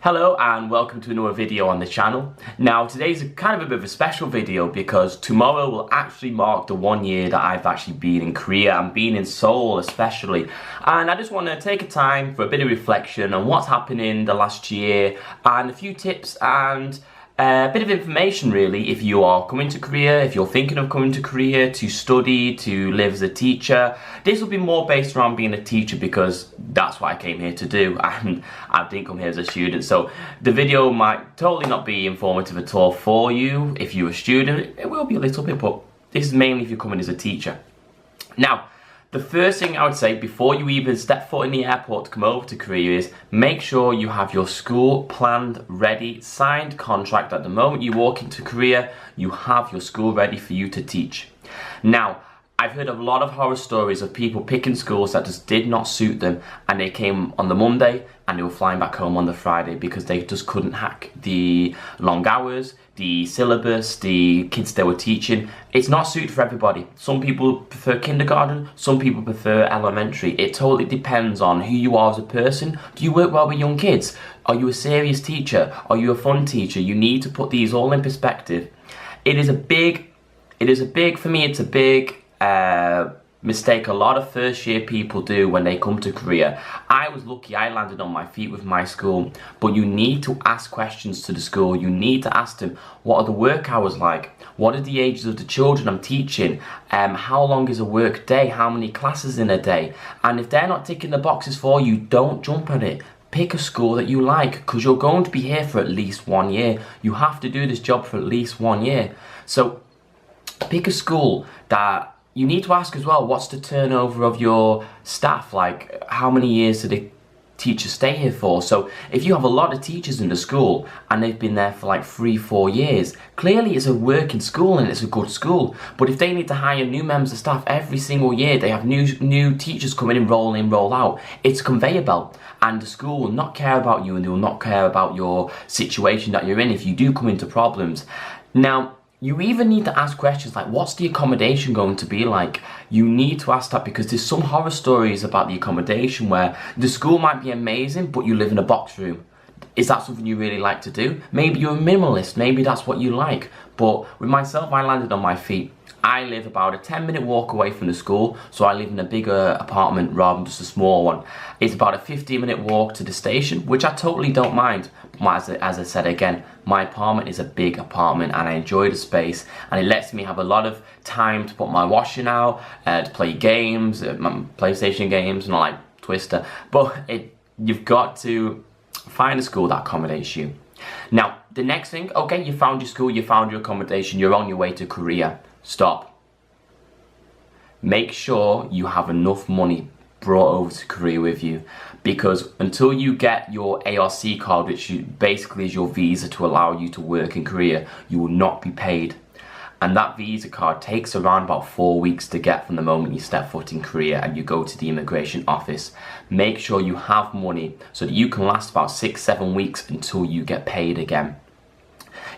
Hello and welcome to another video on the channel. Now today's kind of a bit of a special video because tomorrow will actually mark the 1 year that I've actually been in Korea and been in Seoul especially. And I just want to take a time for a bit of reflection on what's happened in the last year and a few tips and a bit of information really if you are coming to Korea, if you're thinking of coming to Korea to study, to live as a teacher. This will be more based around being a teacher because that's what I came here to do and I didn't come here as a student. So the video might totally not be informative at all for you if you're a student. It will be a little bit, but this is mainly if you're coming as a teacher. Now, the first thing I would say before you even step foot in the airport to come over to Korea is make sure you have your school planned, ready, signed contract. At the moment you walk into Korea, you have your school ready for you to teach. Now, I've heard a lot of horror stories of people picking schools that just did not suit them and they came on the Monday and they were flying back home on the Friday because they just couldn't hack the long hours, the syllabus, the kids they were teaching. It's not suited for everybody. Some people prefer kindergarten, some people prefer elementary. It totally depends on who you are as a person. Do you work well with young kids? Are you a serious teacher? Are you a fun teacher? You need to put these all in perspective. It is a big mistake a lot of first year people do when they come to Korea. I was lucky, I landed on my feet with my school, but you need to ask questions to the school. You need to ask them, what are the work hours like? What are the ages of the children I'm teaching? How long is a work day? How many classes in a day? And if they're not ticking the boxes for you, don't jump at it. Pick a school that you like because you're going to be here for at least 1 year. You have to do this job for at least 1 year. So pick a school that you need to ask as well, what's the turnover of your staff? Like, how many years do the teachers stay here for? So if you have a lot of teachers in the school and they've been there for like 3-4 years, clearly it's a working school and it's a good school. But if they need to hire new members of staff every single year, they have new teachers coming in, roll out, it's a conveyor belt. And the school will not care about you and they will not care about your situation that you're in if you do come into problems. Now, you even need to ask questions like, what's the accommodation going to be like? You need to ask that because there's some horror stories about the accommodation where the school might be amazing, but you live in a box room. Is that something you really like to do? Maybe you're a minimalist, maybe that's what you like. But with myself, I landed on my feet. I live about a 10-minute walk away from the school, so I live in a bigger apartment rather than just a small one. It's about a 15-minute walk to the station, which I totally don't mind. As I said again, my apartment is a big apartment and I enjoy the space and it lets me have a lot of time to put my washing out, to play games, my PlayStation games, and like Twister. But you've got to find a school that accommodates you. Now, the next thing, okay, you found your school, you found your accommodation, you're on your way to Korea. Stop. Make sure you have enough money brought over to Korea with you, because until you get your ARC card, which basically is your visa to allow you to work in Korea, you will not be paid. And that visa card takes around about 4 weeks to get from the moment you step foot in Korea and you go to the immigration office. Make sure you have money so that you can last about 6-7 weeks until you get paid again.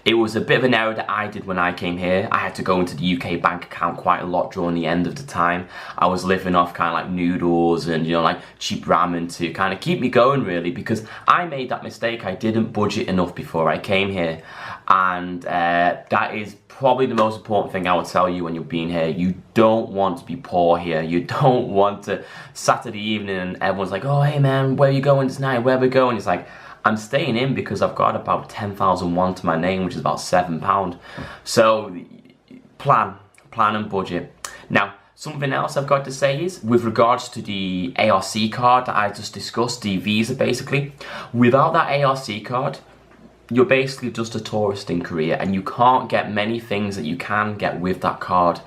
It was a bit of an error that I did when I came here. I had to go into the UK bank account quite a lot during the end of the time. I was living off kind of like noodles and, you know, like cheap ramen to kind of keep me going really, because I made that mistake. I didn't budget enough before I came here. And that is probably the most important thing I would tell you when you're being here. You don't want to be poor here. You don't want to Saturday evening and everyone's like, oh, hey man, where are you going tonight? Where are we going? It's like, I'm staying in because I've got about 10,000 won to my name, which is about £7. So plan and budget. Now, something else I've got to say is, with regards to the ARC card that I just discussed, the visa basically, without that ARC card, you're basically just a tourist in Korea and you can't get many things that you can get with that card.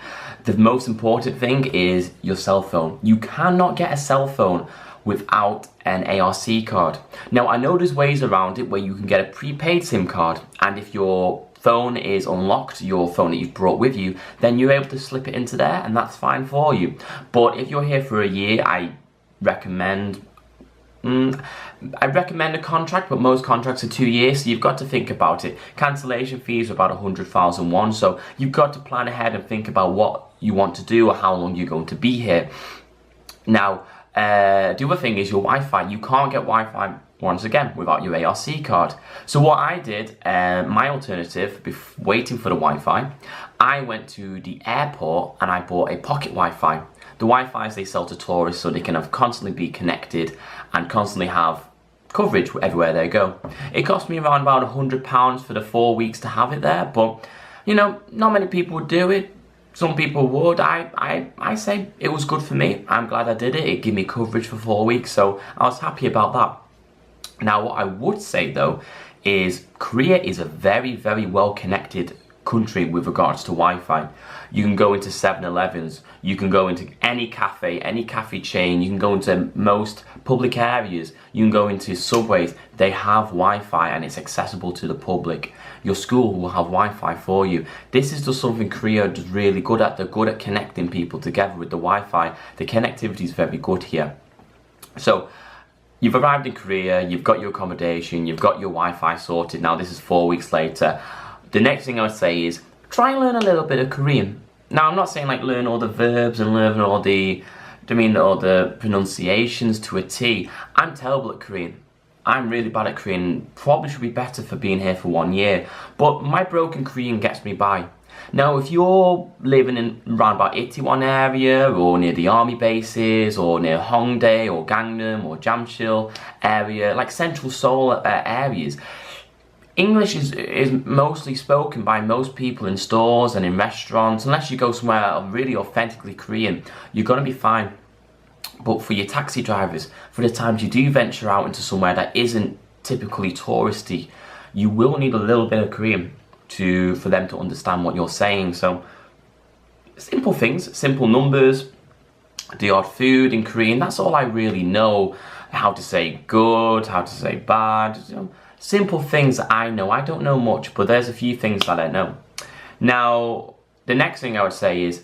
The most important thing is your cell phone. You cannot get a cell phone without an ARC card. Now, I know there's ways around it where you can get a prepaid SIM card, and if your phone is unlocked, your phone that you've brought with you, then you're able to slip it into there and that's fine for you. But if you're here for a year, I recommend a contract, but most contracts are 2 years, so you've got to think about it. Cancellation fees are about 100,000 won, so you've got to plan ahead and think about what you want to do or how long you're going to be here. Now, the other thing is your Wi-Fi. You can't get Wi-Fi once again, without your ARC card. So what I did, my alternative, waiting for the Wi-Fi, I went to the airport and I bought a pocket Wi-Fi. The Wi-Fis they sell to tourists so they can constantly be connected and constantly have coverage everywhere they go. It cost me around about £100 for the 4 weeks to have it there, but you know, not many people would do it. Some people would. I say it was good for me. I'm glad I did it. It gave me coverage for 4 weeks, so I was happy about that. Now, what I would say though is Korea is a very, very well connected country with regards to Wi-Fi. You can go into 7-Elevens, you can go into any cafe chain, you can go into most public areas, you can go into subways. They have Wi-Fi and it's accessible to the public. Your school will have Wi-Fi for you. This is just something Korea is really good at. They're good at connecting people together with the Wi-Fi. The connectivity is very good here. So you've arrived in Korea, you've got your accommodation, you've got your Wi-Fi sorted. Now this is 4 weeks later. The next thing I would say is try and learn a little bit of Korean. Now I'm not saying like learn all the verbs and learn all the pronunciations to a T. I'm terrible at Korean. I'm really bad at Korean. Probably should be better for being here for 1 year. But my broken Korean gets me by. Now if you're living in around about Itaewon area or near the army bases or near Hongdae or Gangnam or Jamsil area, like central Seoul areas, English is mostly spoken by most people in stores and in restaurants. Unless you go somewhere really authentically Korean, you're going to be fine. But for your taxi drivers, for the times you do venture out into somewhere that isn't typically touristy, you will need a little bit of Korean for them to understand what you're saying. So simple things, simple numbers, the odd food in Korean, that's all I really know. How to say good, how to say bad, you know, simple things that I know. I don't know much, but there's a few things that I know. Now, the next thing I would say is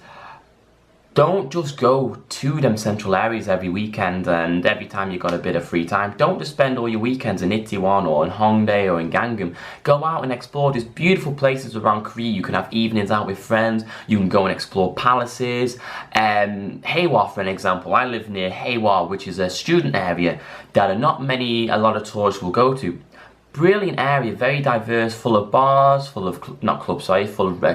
don't just go to them central areas every weekend and every time you've got a bit of free time. Don't just spend all your weekends in Itaewon or in Hongdae or in Gangnam. Go out and explore these beautiful places around Korea. You can have evenings out with friends. You can go and explore palaces. Haewon, for an example. I live near Haewon, which is a student area that a lot of tourists will go to. Brilliant area, very diverse, full of bars, full of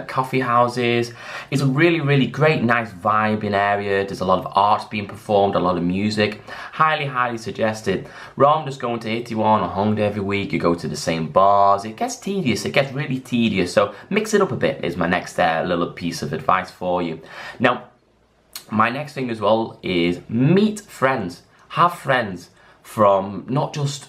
coffee houses. It's a really, really great, nice vibing area. There's a lot of art being performed, a lot of music. Highly, highly suggested. Rather than just going to Itaewon or Hongdae every week, you go to the same bars. It gets tedious, it gets really tedious. So mix it up a bit is my next little piece of advice for you. Now, my next thing as well is meet friends. Have friends from not just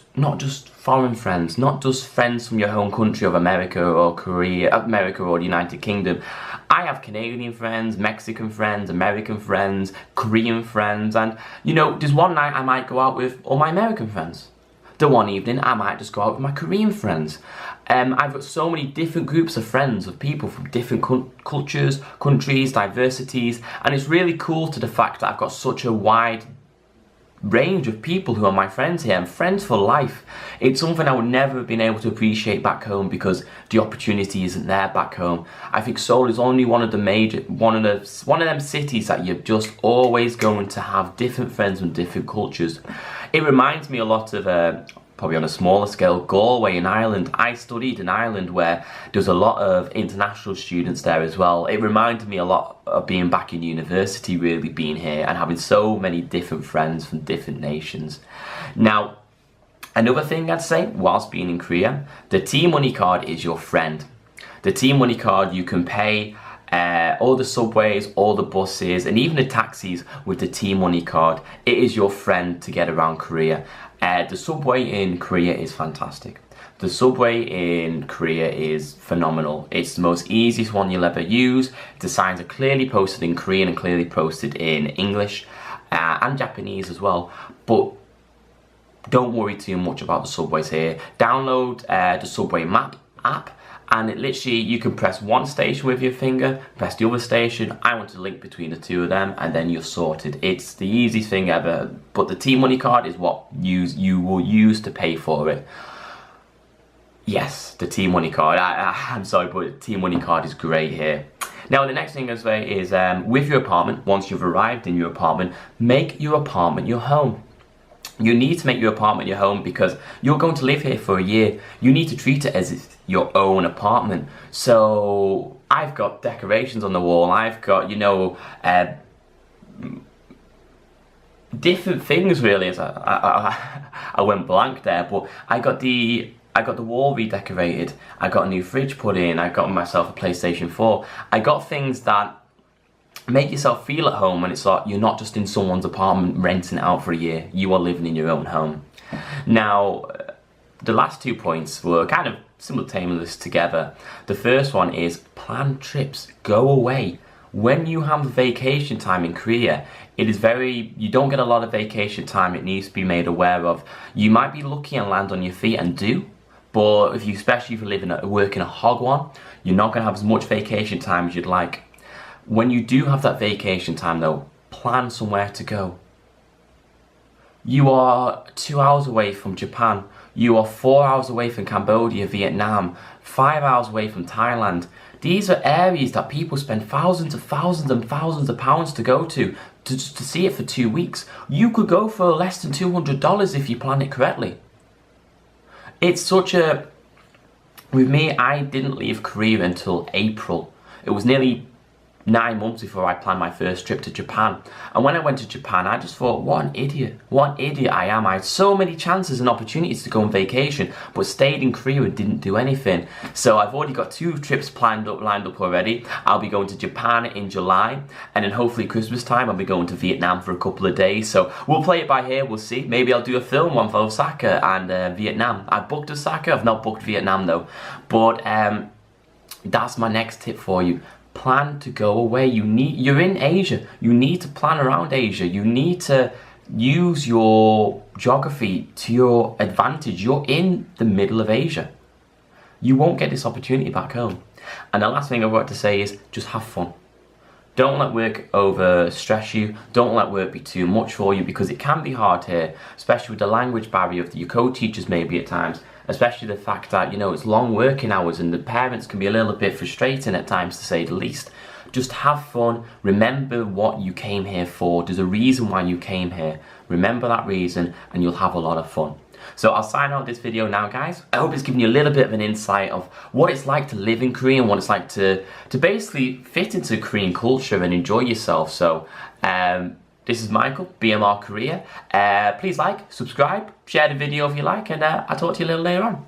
foreign friends, not just friends from your home country of America or the United Kingdom. I have Canadian friends, Mexican friends, American friends, Korean friends, and you know, there's one night I might go out with all my American friends. The one evening I might just go out with my Korean friends. I've got so many different groups of friends, of people from different cultures, countries, diversities, and it's really cool to the fact that I've got such a wide range of people who are my friends here, and friends for life. It's something I would never have been able to appreciate back home because the opportunity isn't there back home. I think Seoul is only one of them cities that you're just always going to have different friends from different cultures. It reminds me a lot of probably on a smaller scale, Galway in Ireland. I studied in Ireland where there's a lot of international students there as well. It reminded me a lot of being back in university, really being here and having so many different friends from different nations. Now, another thing I'd say whilst being in Korea, the T-Money card is your friend. The T-Money card, you can pay all the subways, all the buses, and even the taxis with the T-Money card. It is your friend to get around Korea. The subway in Korea is fantastic. The subway in Korea is phenomenal. It's the most easiest one you'll ever use. The signs are clearly posted in Korean and clearly posted in English and Japanese as well. But don't worry too much about the subways here. Download the Subway Map app, and it literally, you can press one station with your finger, press the other station. I want to link between the two of them, and then you're sorted. It's the easiest thing ever. But the T-Money card is what you will use to pay for it. Yes, the T-Money card. I'm sorry, but the T-Money card is great here. Now, the next thing I say is with your apartment, once you've arrived in your apartment, make your apartment your home. You need to make your apartment your home because you're going to live here for a year. You need to treat it as your own apartment. So I've got decorations on the wall. I've got, you know, different things really. As I went blank there, but I got the wall redecorated. I got a new fridge put in. I got myself a PlayStation 4. I got things that make yourself feel at home, and it's like you're not just in someone's apartment renting it out for a year. You are living in your own home. Now, the last 2 points were kind of simultaneous together. The first one is plan trips. Go away. When you have vacation time in Korea, you don't get a lot of vacation time. It needs to be made aware of. You might be lucky and land on your feet and do, but especially if you work in a Hagwon, you're not going to have as much vacation time as you'd like. When you do have that vacation time though, plan somewhere to go. You are 2 hours away from Japan. You are 4 hours away from Cambodia, Vietnam, 5 hours away from Thailand. These are areas that people spend thousands and thousands and thousands of pounds to go to see it for 2 weeks. You could go for less than $200 if you plan it correctly. It's such a... With me, I didn't leave Korea until April. It was nearly 9 months before I planned my first trip to Japan. And when I went to Japan, I just thought, what an idiot. What an idiot I am. I had so many chances and opportunities to go on vacation, but stayed in Korea and didn't do anything. So I've already got 2 trips lined up already. I'll be going to Japan in July, and then hopefully Christmas time I'll be going to Vietnam for a couple of days. So we'll play it by ear, we'll see. Maybe I'll do a film on Osaka and Vietnam. I booked Osaka, I've not booked Vietnam though. But that's my next tip for you. Plan to go away. You're in Asia. You need to plan around Asia. You need to use your geography to your advantage. You're in the middle of Asia. You won't get this opportunity back home. And the last thing I've got to say is just have fun. Don't let work overstress you. Don't let work be too much for you, because it can be hard here, especially with the language barrier of your co-teachers maybe at times. Especially the fact that, you know, it's long working hours and the parents can be a little bit frustrating at times, to say the least. Just have fun. Remember what you came here for. There's a reason why you came here. Remember that reason and you'll have a lot of fun. So I'll sign out this video now, guys. I hope it's given you a little bit of an insight of what it's like to live in Korea and what it's like to basically fit into Korean culture and enjoy yourself. So this is Michael, BMR Korea. Please like, subscribe, share the video if you like, and I'll talk to you a little later on.